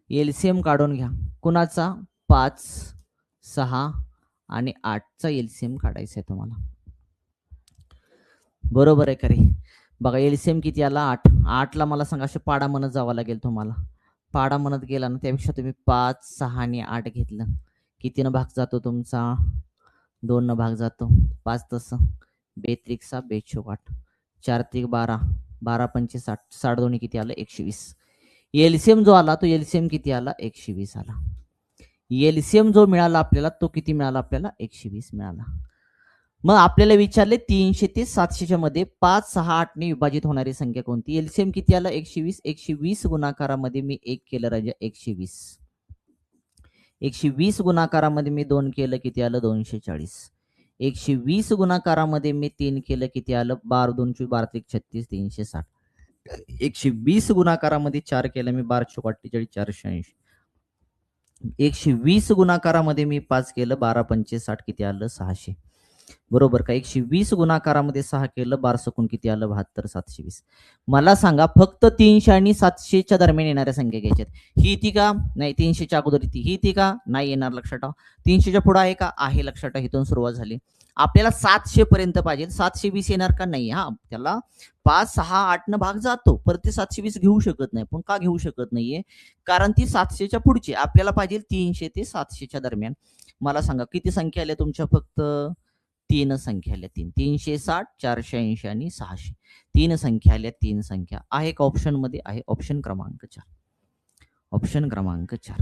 LCM काढून घ्या. कुणाचा? 5, 6 आणि 8चा एलसीएम काढायचा आहे तुम्हाला. बरोबर आहे का रे? बघा एलसीएम किती आला? 8. 8ला मला सांगा असे पाडा म्हणत जावं लागेल तुम्हाला. पाडा म्हणत गेला ना त्यापेक्षा तुम्ही 5, 6 आणि 8 घेतलं. कितीनं भाग जातो तुमचा? 2 न भाग जातो. 5 तसं 2 त्रिक 6 2 चोक 8 4 त्रिक 12 12 पंचे 60 60 दोन्ही किती आलं? 120. एलसीएम जो आला तो एलसीएम किती आला? 120 आला. एलसीएम जो मिळाला आपल्याला तो किती मिळाला आपल्याला? 120 मिळाला. मग आपल्याला विचारले 300 ते 700च्या मध्ये 5, 6, 8 ने विभाजित होणारी संख्या कोणती? एलसीएम किती आला? 120. 120 गुणाकारामध्ये मी 1 केलं राजा 120. 120 गुणाकारामध्ये मी 2 केलं किती आलं? 240. 120 गुणाकारामध्ये मी 3 केलं किती आलं? 12 2 12 त्रिक 36 360. 120 गुणाकारामध्ये 4 केलं मी 12 चोक 48 480. 120 गुणाकारामध्ये मी 5 केलं 12 पंचे 60 किती आलं? 600. बरोबर का? 120 गुणाकारामध्ये 6 केलं 12 सकून किती आलं? 72 720. मला सांगा फक्त 300 आणि 700च्या दरम्यान येणाऱ्या संख्या घ्यायच्यात. ही ती का? नाही. 300च्या अगोदर ही ती का? नाही येणार. लक्षात ठेवा. 300च्या पुढे आहे का? आहे. लक्षात ठेवा. इथून सुरुवात झाली. आपल्याला 700 पर्यंत पाहिजे. 720 येणार का? नाही. हा त्याला 5, 6, 8 न भाग जातो. परत ते 720 घेऊ शकत नाही. पण का घेऊ शकत नाहीये? कारण ती 700च्या पुढची. आपल्याला पाहिजे 300 ते 700च्या दरम्यान. मला सांगा किती संख्या आल्या तुमच्या? फक्त 3 संख्या आल्या. 360 480 आणि 600. 3 संख्या आल्या. 3 संख्या आहे का ऑप्शन मध्ये? आहे. ऑप्शन क्रमांक 4. ऑप्शन क्रमांक 4.